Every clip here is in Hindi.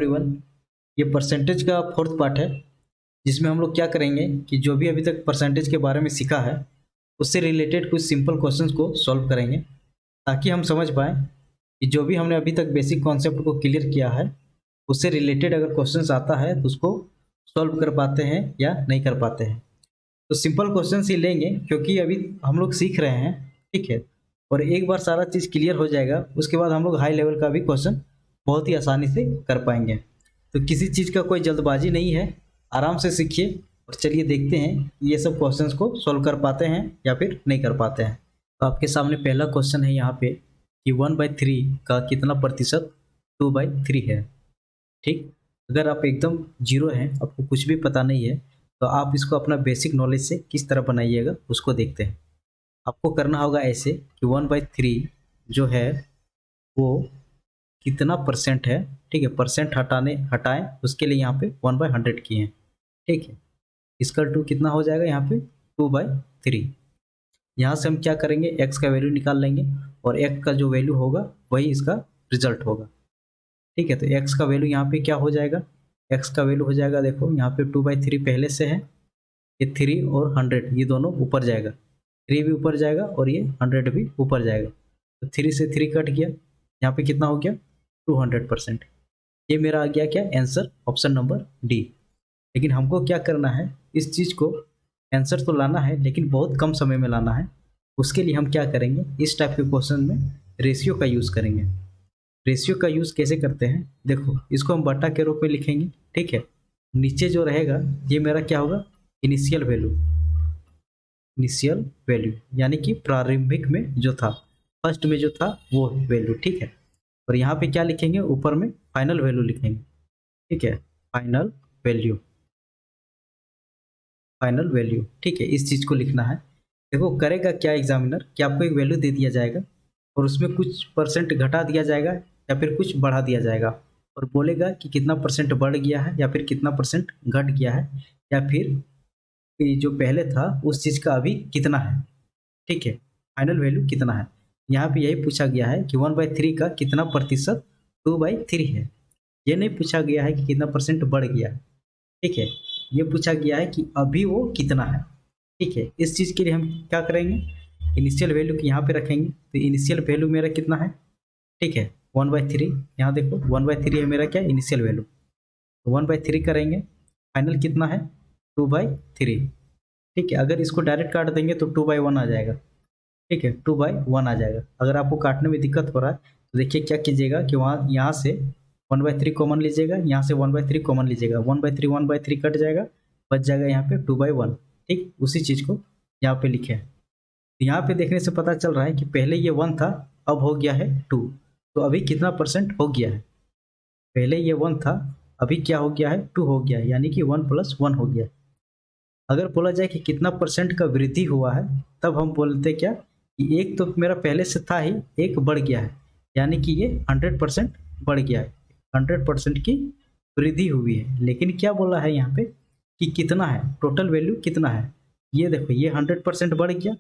एवरीवन, ये परसेंटेज का फोर्थ पार्ट है जिसमें हम लोग क्या करेंगे कि जो भी अभी तक परसेंटेज के बारे में सीखा है उससे रिलेटेड कुछ सिंपल क्वेश्चंस को सॉल्व करेंगे ताकि हम समझ पाएँ कि जो भी हमने अभी तक बेसिक कॉन्सेप्ट को क्लियर किया है उससे रिलेटेड अगर क्वेश्चंस आता है तो उसको सॉल्व कर पाते हैं या नहीं कर पाते हैं। तो सिंपल क्वेश्चंस ही लेंगे क्योंकि अभी हम लोग सीख रहे हैं, ठीक है। और एक बार सारा चीज़ क्लियर हो जाएगा उसके बाद हम लोग हाई लेवल का भी क्वेश्चन बहुत ही आसानी से कर पाएंगे। तो किसी चीज़ का कोई जल्दबाजी नहीं है, आराम से सीखिए और चलिए देखते हैं ये सब क्वेश्चंस को सॉल्व कर पाते हैं या फिर नहीं कर पाते हैं। तो आपके सामने पहला क्वेश्चन है यहाँ पे कि 1/3 का कितना प्रतिशत 2/3 है। ठीक, अगर आप एकदम जीरो हैं, आपको कुछ भी पता नहीं है, तो आप इसको अपना बेसिक नॉलेज से किस तरह बनाइएगा उसको देखते हैं। आपको करना होगा ऐसे कि 1/3 जो है वो कितना परसेंट है, ठीक है। परसेंट हटाएं उसके लिए यहाँ पे 1/100 किए हैं, ठीक है। इसका 2 कितना हो जाएगा यहाँ पे 2/3। यहाँ से हम क्या करेंगे, x का वैल्यू निकाल लेंगे और x का जो वैल्यू होगा वही इसका रिजल्ट होगा, ठीक है। तो x का वैल्यू यहाँ पे क्या हो जाएगा, x का वैल्यू हो जाएगा, देखो यहाँ पे 2/3 पहले से है, ये 3 और 100 ये दोनों ऊपर जाएगा, 3 भी ऊपर जाएगा और ये 100 भी ऊपर जाएगा। तो 3 से 3 कट गया, यहाँ पे कितना हो गया 200%। ये मेरा आ गया क्या आंसर, ऑप्शन नंबर डी। लेकिन हमको क्या करना है, इस चीज़ को आंसर तो लाना है लेकिन बहुत कम समय में लाना है। उसके लिए हम क्या करेंगे, इस टाइप के क्वेश्चन में रेशियो का यूज़ करेंगे। रेशियो का यूज़ कैसे करते हैं, देखो इसको हम बटा के रूप में लिखेंगे, ठीक है। नीचे जो रहेगा ये मेरा क्या होगा, इनिशियल वैल्यू यानी कि प्रारंभिक में जो था, फर्स्ट में जो था वो वैल्यू, ठीक है। और यहाँ पे क्या लिखेंगे, ऊपर में फाइनल वैल्यू लिखेंगे, ठीक है। फाइनल वैल्यू, ठीक है। इस चीज़ को लिखना है। देखो करेगा क्या एग्जामिनर कि आपको एक वैल्यू दे दिया जाएगा और उसमें कुछ परसेंट घटा दिया जाएगा या फिर कुछ बढ़ा दिया जाएगा और बोलेगा कि कितना परसेंट बढ़ गया है या फिर कितना परसेंट घट गया है या फिर ये जो पहले था उस चीज़ का अभी कितना है, ठीक है। फाइनल वैल्यू कितना है, यहाँ पे यही पूछा गया है कि 1/3 का कितना प्रतिशत 2/3 है। ये नहीं पूछा गया है कि कितना परसेंट बढ़ गया है, ठीक है। ये पूछा गया है कि अभी वो कितना है, ठीक है। इस चीज़ के लिए हम क्या करेंगे, इनिशियल वैल्यू यहाँ पे रखेंगे। तो इनिशियल वैल्यू मेरा कितना है, ठीक है 1/3। यहाँ देखो 1/3 है मेरा क्या इनिशियल वैल्यू, तो 1/3 करेंगे, फाइनल कितना है 2/3, ठीक है। अगर इसको डायरेक्ट काट देंगे तो 2/1 आ जाएगा, ठीक है 2/1 आ जाएगा। अगर आपको काटने में दिक्कत हो रहा है तो देखिए क्या कीजिएगा कि वहाँ यहाँ से 1/3 कॉमन लीजिएगा, यहाँ से 1/3 कॉमन लीजिएगा, 1/3 कट जाएगा, बच जाएगा यहाँ पे 2/1, ठीक। उसी चीज़ को यहाँ पे लिखे हैं। यहाँ पे देखने से पता चल रहा है कि पहले ये 1 था, अब हो गया है 2, तो अभी कितना परसेंट हो गया है, पहले ये 1 था अभी क्या हो गया है 2 हो गया है, यानी कि 1 + 1 हो गया है। अगर बोला जाए कि कितना परसेंट का वृद्धि हुआ है तब हम बोलते क्या कि एक तो मेरा पहले से था ही, एक बढ़ गया है, यानी कि ये 100% बढ़ गया है, 100% की वृद्धि हुई है। लेकिन क्या बोला है यहाँ पे कि कितना है, टोटल वैल्यू कितना है। ये देखो ये 100% बढ़ गया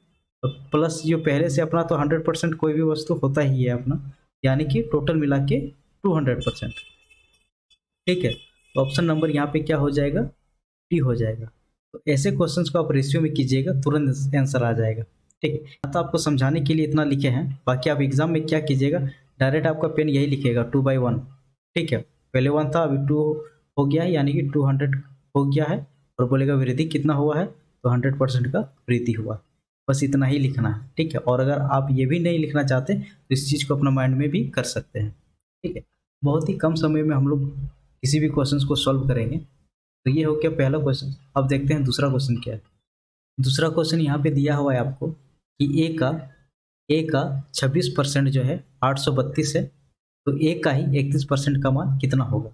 प्लस जो पहले से अपना तो 100% कोई भी वस्तु होता ही है अपना, यानी कि टोटल मिला के 200%, ठीक है। तो ऑप्शन नंबर यहाँ पे क्या हो जाएगा, डी हो जाएगा। तो ऐसे क्वेश्चंस को आप रेशियो में कीजिएगा, तुरंत आंसर आ जाएगा, ठीक है। तो आपको समझाने के लिए इतना लिखे हैं, बाकी आप एग्जाम में क्या कीजिएगा, डायरेक्ट आपका पेन यही लिखेगा 2/1, ठीक है। पहले 1 था अभी 2 हो गया है, यानी कि 200 हो गया है और बोलेगा वृद्धि कितना हुआ है, तो 100% का वृद्धि हुआ। बस इतना ही लिखना है, ठीक है। और अगर आप ये भी नहीं लिखना चाहते तो इस चीज़ को अपना माइंड में भी कर सकते हैं, ठीक है। बहुत ही कम समय में हम लोग किसी भी क्वेश्चन को सॉल्व करेंगे। तो ये हो गया पहला क्वेश्चन। अब देखते हैं दूसरा क्वेश्चन क्या है। दूसरा क्वेश्चन यहाँ पे दिया हुआ है आपको कि ए का 26% जो है 832 है, तो ए का ही 31% का मान कितना होगा।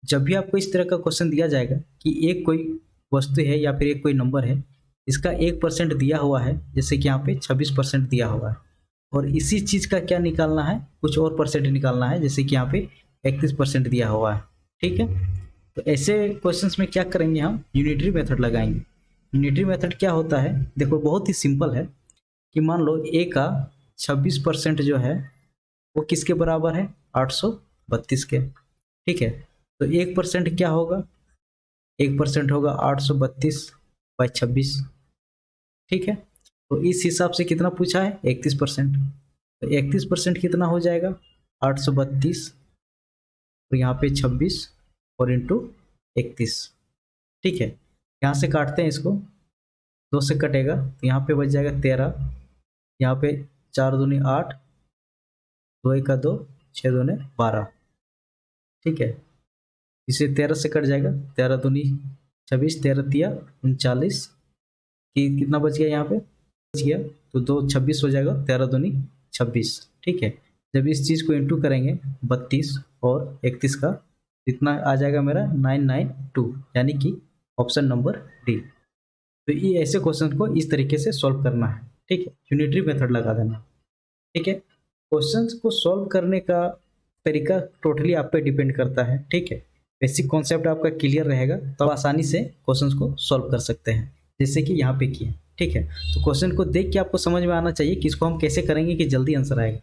जब भी आपको इस तरह का क्वेश्चन दिया जाएगा कि एक कोई वस्तु है या फिर एक कोई नंबर है, इसका 1% दिया हुआ है, जैसे कि यहाँ पे 26% दिया हुआ है, और इसी चीज़ का क्या निकालना है, कुछ और परसेंट निकालना है, जैसे कि यहाँ पे 31% दिया हुआ है, ठीक है। तो ऐसे क्वेश्चंस में क्या करेंगे, हम यूनिटरी मेथड लगाएंगे। यूनिटरी मेथड क्या होता है, देखो बहुत ही सिंपल है कि मान लो ए का 26% जो है वो किसके बराबर है, 832 के, ठीक है। तो 1% क्या होगा, 1% होगा 832/26। ठीक है, तो इस हिसाब से कितना पूछा है, 31%। तो 31% कितना हो जाएगा, 832 और यहाँ पे 26 और इंटू 31। ठीक है, यहाँ से काटते हैं इसको, 2 से कटेगा तो यहाँ पे बच जाएगा 13, यहाँ पे 4 दूनी 8, 2 1 2, 6 दूनी 12। ठीक है, इसे 13 से कट जाएगा, 13 दूनी 26, 13 तिया 39, कि कितना बच गया यहाँ पे, बच गया तो 2 26 हो जाएगा, 13 दूनी 26। ठीक है, जब इस चीज़ को इंटू करेंगे 32 और 31 का, इतना आ जाएगा मेरा 992, यानी कि ऑप्शन नंबर डी। तो ये ऐसे क्वेश्चन को इस तरीके से सॉल्व करना है। ठीक है, यूनिटरी मेथड लगा देना। ठीक है, क्वेश्चंस को सॉल्व करने का तरीका टोटली आप पे डिपेंड करता है। ठीक है, बेसिक कॉन्सेप्ट आपका क्लियर रहेगा तो आप आसानी से क्वेश्चंस को सॉल्व कर सकते हैं, जैसे कि यहाँ पे किए। ठीक है, तो क्वेश्चन को देख के आपको समझ में आना चाहिए कि इसको हम कैसे करेंगे कि जल्दी आंसर आएगा।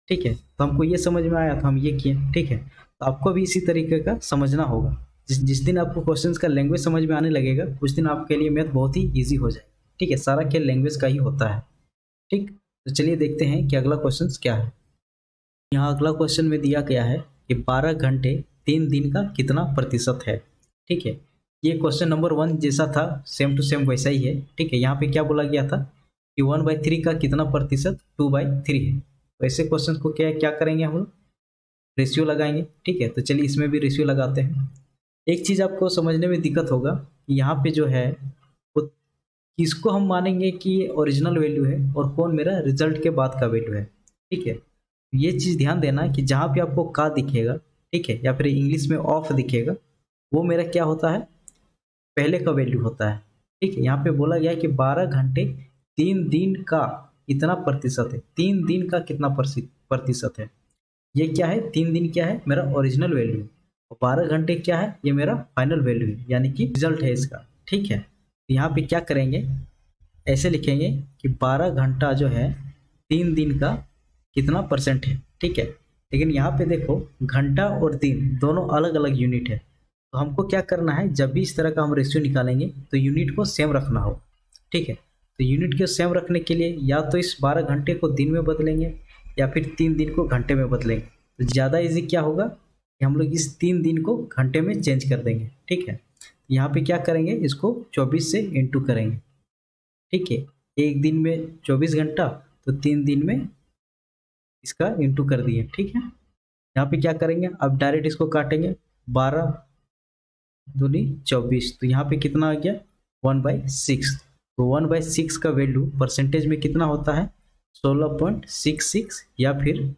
ठीक है, तो हमको ये समझ में आया तो हम ये किए। ठीक है, तो आपको भी इसी तरीके का समझना होगा। जिस दिन आपको क्वेश्चंस का लैंग्वेज समझ में आने लगेगा, उस दिन आपके लिए मैथ बहुत ही ईजी हो जाए। ठीक है, सारा खेल लैंग्वेज का ही होता है। ठीक, तो चलिए देखते हैं कि अगला क्वेश्चन क्या है। यहाँ अगला क्वेश्चन में दिया गया है कि 12 घंटे 3 दिन का कितना प्रतिशत है। ठीक है, ये क्वेश्चन नंबर 1 जैसा था, सेम टू सेम वैसा ही है। ठीक है, यहाँ पे क्या बोला गया था कि 1/3 का कितना प्रतिशत 2/3 है। तो ऐसे क्वेश्चन को क्या क्या करेंगे हम लोग, रेशियो लगाएंगे। ठीक है, तो चलिए इसमें भी रेशियो लगाते हैं। एक चीज़ आपको समझने में दिक्कत होगा कि यहाँ पे जो है वो किसको हम मानेंगे कि ये ओरिजिनल वैल्यू है और कौन मेरा रिजल्ट के बाद का वैल्यू है। ठीक है, ये चीज़ ध्यान देना कि जहाँ पे आपको का दिखेगा, ठीक है, या फिर इंग्लिश में ऑफ दिखेगा, वो मेरा क्या होता है, पहले का वैल्यू होता है। ठीक है, यहाँ पे बोला गया है कि 12 घंटे 3 दिन का इतना प्रतिशत है, 3 दिन का कितना प्रतिशत है। ये क्या है, 3 दिन क्या है, मेरा ओरिजिनल वैल्यू है, और 12 घंटे क्या है, ये मेरा फाइनल वैल्यू है, यानी कि रिजल्ट है इसका। ठीक है, तो यहाँ पे क्या करेंगे, ऐसे लिखेंगे कि 12 घंटा जो है 3 दिन का कितना परसेंट है। ठीक है, लेकिन यहाँ पे देखो घंटा और दिन दोनों अलग अलग यूनिट है, तो हमको क्या करना है, जब भी इस तरह का हम रेशियो निकालेंगे तो यूनिट को सेम रखना होगा। ठीक है, तो यूनिट को सेम रखने के लिए या तो इस 12 घंटे को दिन में बदलेंगे या फिर 3 दिन को घंटे में बदलेंगे। तो ज़्यादा इजी क्या होगा कि हम लोग इस 3 दिन को घंटे में चेंज कर देंगे। ठीक है, यहाँ पे क्या करेंगे, इसको 24 से इंटू करेंगे। ठीक है, एक दिन में 24 घंटा, तो 3 दिन में इसका इंटू कर दिए। ठीक है, यहाँ पे क्या करेंगे, अब डायरेक्ट इसको काटेंगे, 12 दूनी 24, तो यहाँ पे कितना आ गया, 1/6। तो 1/6 का वैल्यू परसेंटेज में कितना होता है, 16.66, या फिर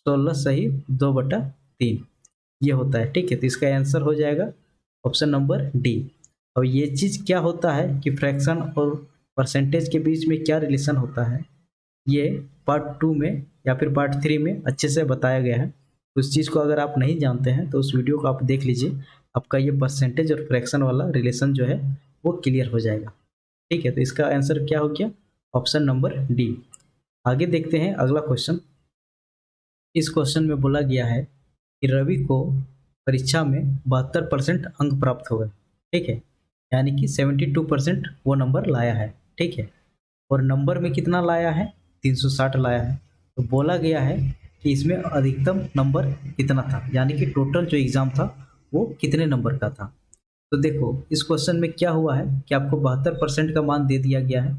16 सही 2/3 ये होता है। ठीक है, तो इसका आंसर हो जाएगा ऑप्शन नंबर डी। अब ये चीज़ क्या होता है कि फ्रैक्शन और परसेंटेज के बीच में क्या रिलेशन होता है, ये पार्ट 2 में या फिर पार्ट 3 में अच्छे से बताया गया है। उस चीज़ को अगर आप नहीं जानते हैं तो उस वीडियो को आप देख लीजिए, आपका ये परसेंटेज और फ्रैक्शन वाला रिलेशन जो है वो क्लियर हो जाएगा। ठीक है, तो इसका आंसर क्या हो गया, ऑप्शन नंबर डी। आगे देखते हैं अगला क्वेश्चन। इस क्वेश्चन में बोला गया है कि रवि को परीक्षा में 72% अंक प्राप्त हुए। ठीक है, यानी कि 72% वो नंबर लाया है। ठीक है, और नंबर में कितना लाया है, 360 लाया है। तो बोला गया है कि इसमें अधिकतम नंबर कितना था, यानी कि टोटल जो एग्ज़ाम था वो कितने नंबर का था। तो देखो इस क्वेश्चन में क्या हुआ है कि आपको 72% का मान दे दिया गया है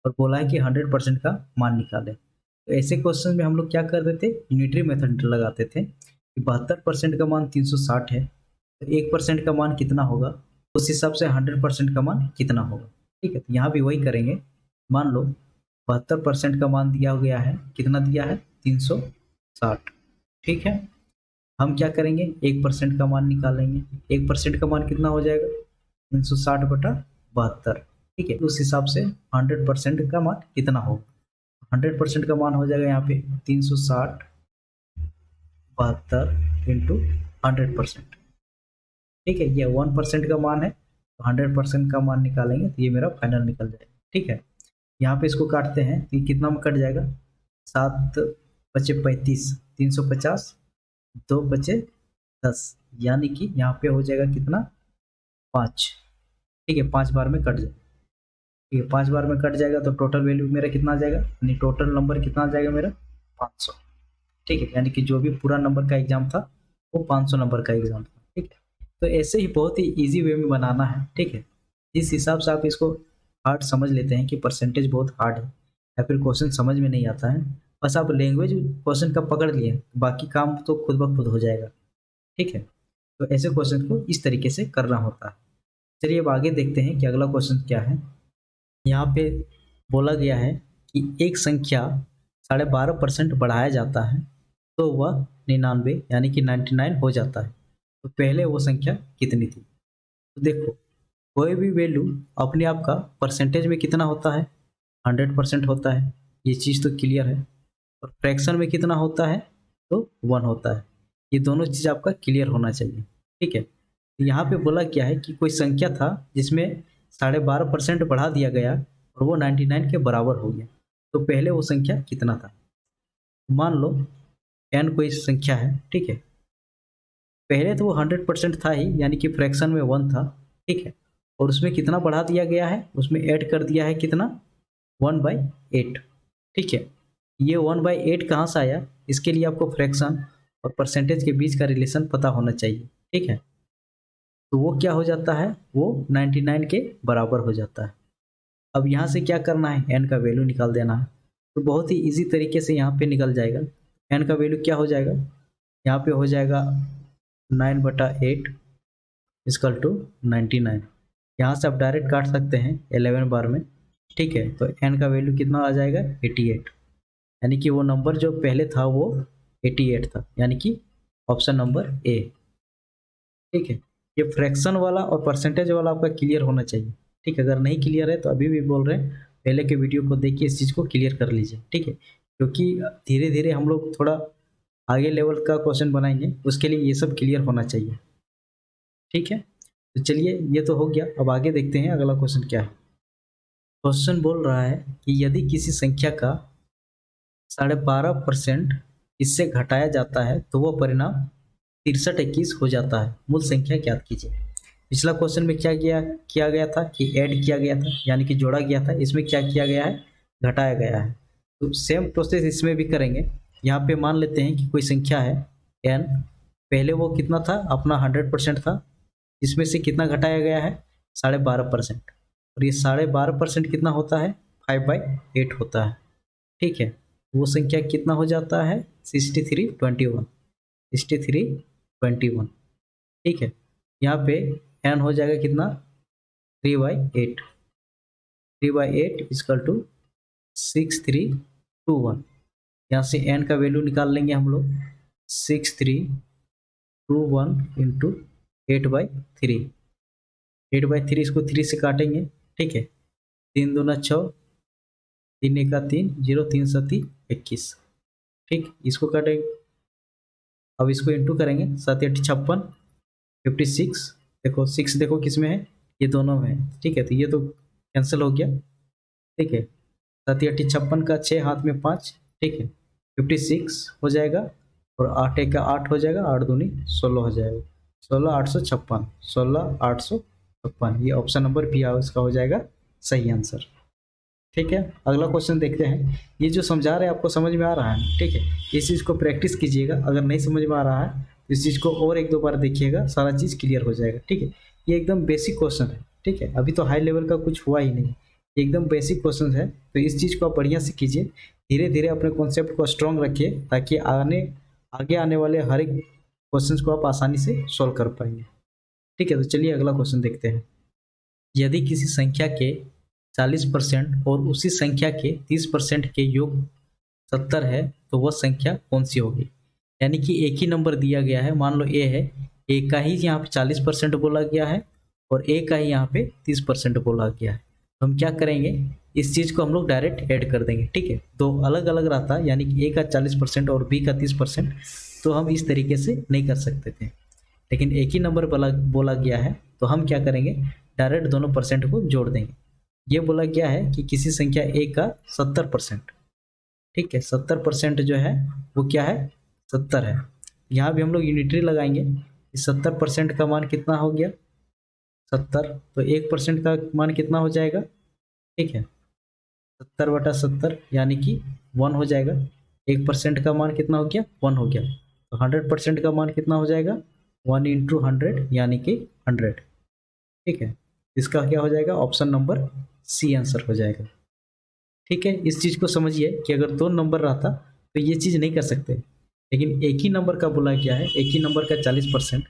और बोला है कि 100% का मान निकालें। तो ऐसे क्वेश्चन में हम लोग क्या करते थे, यूनिटरी मेथड लगाते थे कि 72% का मान 360 है, तो 1% का मान कितना होगा, उस हिसाब से 100% का मान कितना होगा। ठीक है, तो यहाँ भी वही करेंगे। मान लो 72% का मान दिया गया है, कितना दिया है, 360। ठीक है, हम क्या करेंगे, 1% का मान निकालेंगे। 1% का मान कितना हो जाएगा, 360/72। ठीक है, उस हिसाब से 100% का मान कितना होगा, 100% का मान हो जाएगा यहाँ पे 360/72 इंटू 100%। ठीक है, ये 1% का मान है, तो 100% का मान निकालेंगे तो ये मेरा फाइनल निकल जाएगा। ठीक है, यहाँ पे इसको काटते हैं तो ये कितना में कट जाएगा, 7 × 5 = 35, 350, 2 × 10, यानी कि यहाँ पे हो जाएगा कितना 5। ठीक है, 5 बार में कट जाएगा। ठीक है, 5 बार में कट जाएगा तो टोटल वैल्यू मेरा कितना आ जाएगा, यानी टोटल नंबर कितना आ जाएगा मेरा 500। ठीक है, यानी कि जो भी पूरा नंबर का एग्जाम था वो 500 नंबर का एग्जाम था। ठीक है, तो ऐसे ही बहुत ही इजी वे में बनाना है। ठीक है, जिस हिसाब से आप इसको हार्ड समझ लेते हैं कि परसेंटेज बहुत हार्ड है या फिर क्वेश्चन समझ में नहीं आता है, बस आप लैंग्वेज क्वेश्चन का पकड़ लिए, बाकी काम तो खुद ब खुद हो जाएगा। ठीक है, तो ऐसे क्वेश्चन को इस तरीके से करना होता है। चलिए अब आगे देखते हैं कि अगला क्वेश्चन क्या है। यहाँ पे बोला गया है कि एक संख्या 12.5% बढ़ाया जाता है तो वह 99 यानी कि 99 हो जाता है, तो पहले वो संख्या कितनी थी। तो देखो, कोई भी वैल्यू अपने आप का परसेंटेज में कितना होता है, 100% होता है, ये चीज़ तो क्लियर है। और फ्रैक्शन में कितना होता है, तो 1 होता है। ये दोनों चीज़ आपका क्लियर होना चाहिए। ठीक है, तो यहाँ पे बोला क्या है कि कोई संख्या था जिसमें 12.5% बढ़ा दिया गया और वो 99 के बराबर हो गया, तो पहले वो संख्या कितना था। मान लो n कोई संख्या है। ठीक है, पहले तो वो 100% था ही, यानी कि फ्रैक्शन में 1 था। ठीक है, और उसमें कितना बढ़ा दिया गया है, उसमें ऐड कर दिया है कितना 1/8। ठीक है, ये 1/8 कहाँ से आया, इसके लिए आपको फ्रैक्शन और परसेंटेज के बीच का रिलेशन पता होना चाहिए। ठीक है, तो वो क्या हो जाता है, वो 99 के बराबर हो जाता है। अब यहाँ से क्या करना है, n का वैल्यू निकाल देना है। तो बहुत ही इजी तरीके से यहाँ पे निकल जाएगा। n का वैल्यू क्या हो जाएगा, यहाँ पे हो जाएगा 9/8 इक्वल टू 99। यहाँ से आप डायरेक्ट काट सकते हैं 11 बार में। ठीक है, तो n का वैल्यू कितना आ जाएगा 88, यानी कि वो नंबर जो पहले था वो 88 था, यानी कि ऑप्शन नंबर ए। ठीक है, ये फ्रैक्शन वाला और परसेंटेज वाला आपका क्लियर होना चाहिए। ठीक है, अगर नहीं क्लियर है तो अभी भी बोल रहे हैं, पहले के वीडियो को देखिए, इस चीज़ को क्लियर कर लीजिए। ठीक है, क्योंकि धीरे धीरे हम लोग थोड़ा आगे लेवल का क्वेश्चन बनाएंगे, उसके लिए ये सब क्लियर होना चाहिए। ठीक है, तो चलिए ये तो हो गया। अब आगे देखते हैं अगला क्वेश्चन क्या है। क्वेश्चन बोल रहा है कि यदि किसी संख्या का 12.5% इससे घटाया जाता है तो वह परिणाम 6321 हो जाता है, मूल संख्या ज्ञात कीजिए। पिछला क्वेश्चन में क्या किया गया था कि ऐड किया गया था, यानी कि जोड़ा गया था। इसमें क्या किया गया है, घटाया गया है। तो सेम प्रोसेस इसमें भी करेंगे। यहाँ पे मान लेते हैं कि कोई संख्या है n, पहले वो कितना था, अपना 100% था, इसमें से कितना घटाया गया है 12.5%, और ये 12.5% कितना होता है 5/8 होता है। ठीक है, वो संख्या कितना हो जाता है 6321। 6321। ठीक है, यहाँ पे n हो जाएगा कितना 3/8। 3/8 इक्वल टू 6321। यहाँ से n का वैल्यू निकाल लेंगे हम लोग, 6321 इंटू 8/3। 8/3 इसको 3 से काटेंगे। ठीक है, 3 दूना 6, 3 एका 3, 0 3 सती 21। ठीक, इसको काटेंगे। अब इसको इंटू करेंगे, 7 8 56, 56। देखो 6 देखो किस में है, ये दोनों में है। ठीक है, तो ये तो कैंसिल हो गया। ठीक है, 7 8 56 का 6 हाथ में 5। ठीक है, 56 हो जाएगा, और 8 1 का 8 हो जाएगा, 8 दूनी 16 हो जाएगा, 16,856। 16,856, ये ऑप्शन नंबर बी इसका हो जाएगा सही आंसर। ठीक है, अगला क्वेश्चन देखते हैं। ये जो समझा रहे हैं आपको समझ में आ रहा है। ठीक है, इस चीज़ को प्रैक्टिस कीजिएगा। अगर नहीं समझ में आ रहा है तो इस चीज़ को और 1 2 बार देखिएगा, सारा चीज़ क्लियर हो जाएगा। ठीक है, ये एकदम बेसिक क्वेश्चन है। ठीक है, अभी तो हाई लेवल का कुछ हुआ ही नहीं, एकदम बेसिक क्वेश्चन है। तो इस चीज़ को आप बढ़िया से कीजिए, धीरे धीरे अपने कॉन्सेप्ट को स्ट्रॉन्ग रखिए, ताकि आगे आने वाले हर एक क्वेश्चन को आप आसानी से सॉल्व कर पाएंगे। ठीक है, तो चलिए अगला क्वेश्चन देखते हैं। यदि किसी संख्या के 40% और उसी संख्या के 30% के योग 70 है तो वह संख्या कौन सी होगी। यानी कि एक ही नंबर दिया गया है, मान लो ए है, ए का ही यहाँ पे 40% बोला गया है और ए का ही यहाँ पे 30% बोला गया है। तो हम क्या करेंगे, इस चीज़ को हम लोग डायरेक्ट ऐड कर देंगे। ठीक है, तो अलग अलग रहता, यानी कि ए का 40% और बी का 30%, तो हम इस तरीके से नहीं कर सकते थे। लेकिन एक ही नंबर बोला गया है, तो हम क्या करेंगे, डायरेक्ट दोनों परसेंट को जोड़ देंगे। ये बोला गया है कि किसी संख्या ए का 70%। ठीक है, 70% जो है वो क्या है 70 है। यहाँ भी हम लोग यूनिटरी लगाएंगे, इस 70% का मान कितना हो गया 70, तो 1% का मान कितना हो जाएगा, ठीक है 70/70 यानी कि 1 हो जाएगा। 1% का मान कितना हो गया 1 हो गया, तो 100% का मान कितना हो जाएगा 1 इंटू 100 यानी कि 100, ठीक है। इसका क्या हो जाएगा, ऑप्शन नंबर सी आंसर हो जाएगा, ठीक है। इस चीज़ को समझिए कि अगर 2 नंबर रहता तो ये चीज़ नहीं कर सकते, लेकिन एक ही नंबर का बोला गया है, एक ही नंबर का 40%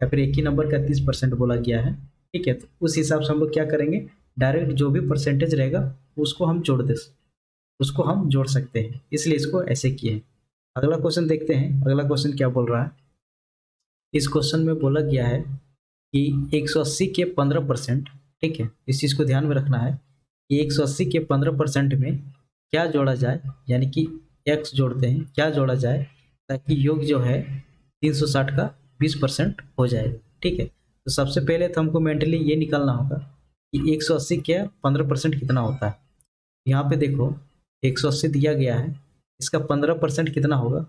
या फिर एक ही नंबर का 30% बोला गया है, ठीक है। तो उस हिसाब से हम लोग क्या करेंगे, डायरेक्ट जो भी परसेंटेज रहेगा उसको हम उसको हम जोड़ सकते हैं, इसलिए इसको ऐसे किए हैं। अगला क्वेश्चन देखते हैं, अगला क्वेश्चन क्या बोल रहा है। इस क्वेश्चन में बोला गया है कि 180 के 15%, ठीक है, इस चीज़ को ध्यान में रखना है कि 180 के 15% में क्या जोड़ा जाए, यानी कि x जोड़ते हैं, क्या जोड़ा जाए ताकि योग जो है 360 का 20% हो जाएगा, ठीक है। तो सबसे पहले तो हमको मेंटली ये निकालना होगा कि 180 के 15% कितना होता है। यहाँ पे देखो 180 दिया गया है, इसका 15% कितना होगा,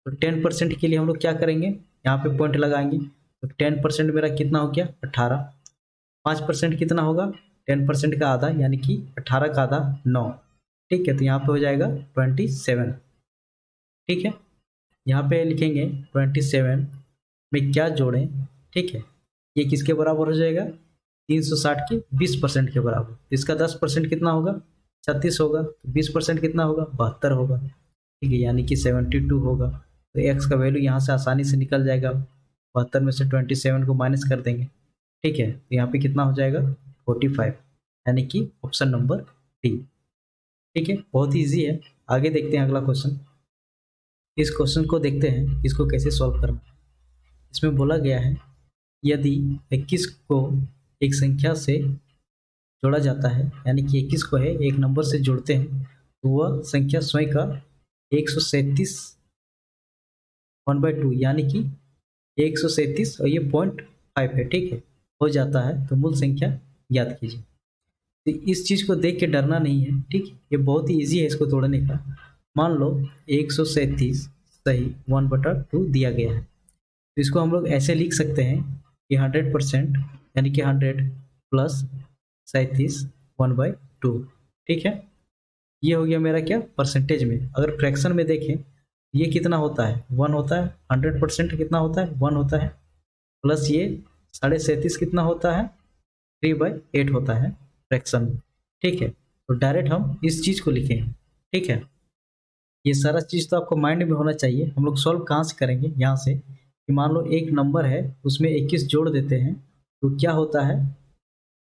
तो 10% के लिए हम लोग क्या करेंगे, यहाँ पे पॉइंट लगाएंगे, तो 10% मेरा कितना हो गया 18। 5% कितना होगा 10% का आधा यानी कि 18 का आधा 9, ठीक है। तो यहाँ पे हो जाएगा 27, ठीक है। यहाँ पे लिखेंगे 27 में क्या जोड़ें, ठीक है। ये किसके बराबर हो जाएगा 360 के 20% के बराबर। इसका 10% कितना होगा 36 होगा, तो 20% कितना होगा 72 होगा, ठीक है, यानी कि 72 होगा। तो एक्स का वैल्यू यहाँ से आसानी से निकल जाएगा, 72 में से 27 को माइनस कर देंगे, ठीक है। तो यहाँ पे कितना हो जाएगा 45, यानी कि ऑप्शन नंबर डी, ठीक है। बहुत ही ईजी है। आगे देखते हैं अगला क्वेश्चन। इस क्वेश्चन को देखते हैं इसको कैसे सॉल्व करना है। इसमें बोला गया है यदि 21 को एक संख्या से जोड़ा जाता है, यानी कि 21 को है एक नंबर से जोड़ते हैं, तो वह संख्या स्वयं का 137 1/2 यानी कि 137 और ये 0.5 है, ठीक है, हो जाता है, तो मूल संख्या याद कीजिए। तो इस चीज़ को देख के डरना नहीं है, ठीक है, ये बहुत ही ईजी है इसको तोड़ने का। मान लो 137 सही 1/2 दिया गया है, तो इसको हम लोग ऐसे लिख सकते हैं कि 100% यानी कि 100 प्लस 37 1/2, ठीक है। ये हो गया मेरा क्या परसेंटेज में। अगर फ्रैक्शन में देखें ये कितना होता है 1 होता है, 100% कितना होता है 1 होता है, प्लस ये 37.5 कितना होता है 3/8 होता है फ्रैक्शन में, ठीक है। तो डायरेक्ट हम इस चीज़ को लिखेंगे, ठीक है। ये सारा चीज़ तो आपको माइंड में होना चाहिए। हम लोग सॉल्व कहाँ से करेंगे, यहाँ से कि मान लो एक नंबर है उसमें 21 जोड़ देते हैं, तो क्या होता है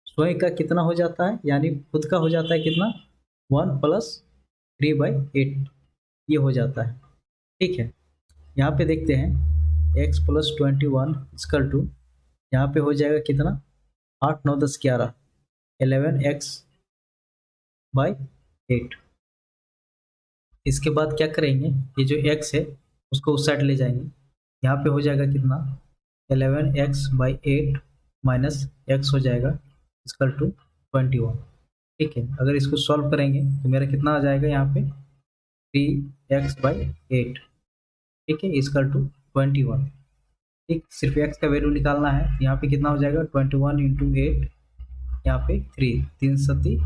स्वयं का कितना हो जाता है, यानी खुद का हो जाता है कितना 1 प्लस 3/8 ये हो जाता है, ठीक है। यहाँ पे देखते हैं x प्लस 21 इक्वल टू यहाँ पे हो जाएगा कितना 8 9 10 11 11x/8। इसके बाद क्या करेंगे, ये जो x है उसको उस साइड ले जाएंगे, यहाँ पे हो जाएगा कितना 11x/8 माइनस x हो जाएगा इक्वल टू 21, ठीक है। अगर इसको सॉल्व करेंगे तो मेरा कितना आ जाएगा यहाँ पे 3x/8, ठीक है, इक्वल टू 21, ठीक। सिर्फ x का वैल्यू निकालना है, यहाँ पे कितना हो जाएगा 21 इंटू 8, यहाँ पे 3 सती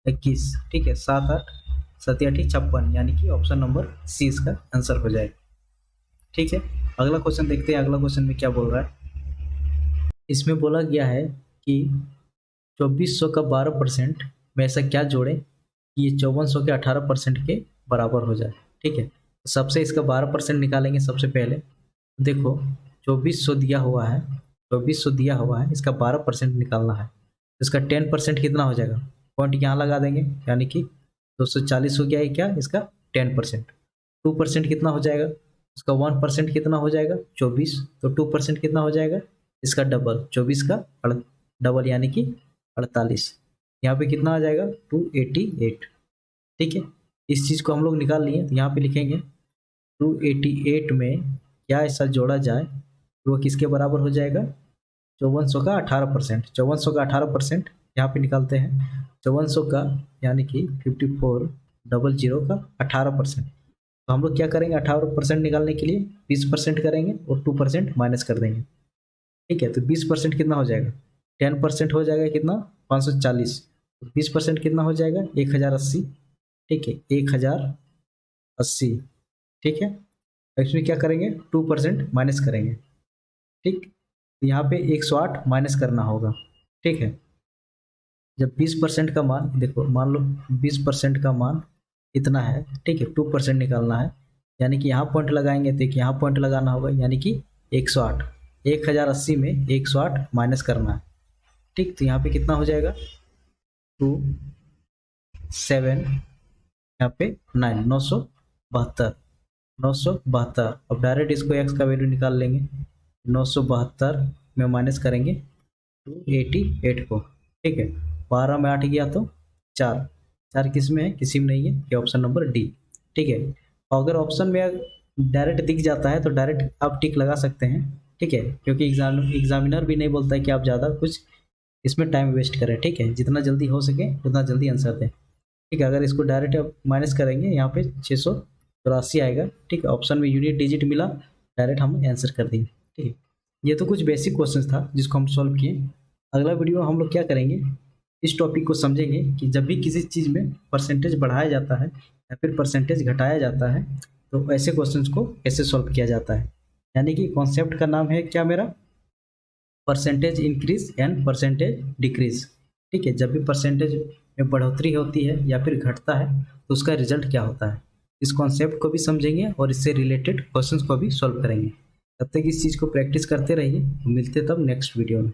21, ठीक है, 7 8 7 8 56, यानी कि ऑप्शन नंबर सी इसका आंसर हो जाएगा, ठीक है। अगला क्वेश्चन देखते हैं, अगला क्वेश्चन में क्या बोल रहा है। इसमें बोला गया है कि 2400 का 12% में ऐसा क्या जोड़े कि ये 5400 के 18% के बराबर हो जाए, ठीक है। तो सबसे इसका 12% निकालेंगे सबसे पहले। देखो 2400 दिया हुआ है, 2400 दिया हुआ है, इसका 12% निकालना है, तो इसका 10% कितना हो जाएगा, पॉइंट यहाँ लगा देंगे, यानी कि 240 हो गया है क्या इसका 10%। 2% कितना हो जाएगा, उसका 1% कितना हो जाएगा 24, तो 2% कितना हो जाएगा इसका डबल 24 का डबल यानी कि 48, यहाँ पे कितना आ जाएगा 288, ठीक है। इस चीज़ को हम लोग निकाल लिए, तो यहाँ पे लिखेंगे 288 में क्या ऐसा जोड़ा जाए तो वो किसके बराबर हो जाएगा 5400 का 18%। 5400 का 18% यहाँ पे निकालते हैं, 5400 का यानी कि 5400 का 18%। तो हम लोग क्या करेंगे 18% निकालने के लिए 20% करेंगे और 2% माइनस कर देंगे, ठीक है, तो 20% कितना हो जाएगा, 10% हो जाएगा कितना, 540, 20% कितना हो जाएगा, 1080। ठीक है, 1080। ठीक है, इसमें क्या करेंगे, 2% माइनस करेंगे। ठीक, यहाँ पे 108 माइनस करना होगा। ठीक है, जब 20% का मान, देखो मान लो 20% का मान इतना है। ठीक है, 2% निकालना है, यानी कि यहाँ पॉइंट लगाएंगे तो एक यहाँ पॉइंट लगाना होगा, यानी कि 108, 1080 में 108 माइनस करना है। ठीक, तो यहाँ पे कितना हो जाएगा, 2 7, यहाँ पे 9, 972, 972। अब डायरेक्ट इसको एक्स का वैल्यू निकाल लेंगे, 972 में माइनस करेंगे 288 को। ठीक है, 12 में 8 गया तो 4, 4 किस में है, किसी में नहीं है, ये ऑप्शन नंबर डी। ठीक है, और अगर ऑप्शन में डायरेक्ट दिख जाता है तो डायरेक्ट आप टिक लगा सकते हैं। ठीक है, क्योंकि एग्जामिनर भी नहीं बोलता है कि आप ज़्यादा कुछ इसमें टाइम वेस्ट करें। ठीक है, जितना जल्दी हो सके उतना जल्दी आंसर दें। ठीक है, अगर इसको डायरेक्ट आप माइनस करेंगे, यहाँ पे 684 आएगा। ठीक है, ऑप्शन में यूनिट डिजिट मिला, डायरेक्ट हम आंसर कर देंगे। ठीक है, ये तो कुछ बेसिक क्वेश्चन था जिसको हम सॉल्व किए। अगला वीडियो हम लोग क्या करेंगे, इस टॉपिक को समझेंगे कि जब भी किसी चीज़ में परसेंटेज बढ़ाया जाता है या फिर परसेंटेज घटाया जाता है तो ऐसे क्वेश्चंस को कैसे सॉल्व किया जाता है। यानी कि कॉन्सेप्ट का नाम है क्या मेरा, percentage increase and percentage decrease. ठीक है, जब भी परसेंटेज में बढ़ोतरी होती है या फिर घटता है तो उसका रिजल्ट क्या होता है, इस कॉन्सेप्ट को भी समझेंगे और इससे रिलेटेड क्वेश्चंस को भी सॉल्व करेंगे। तब तक इस चीज़ को प्रैक्टिस करते रहिए, मिलते तब नेक्स्ट वीडियो में।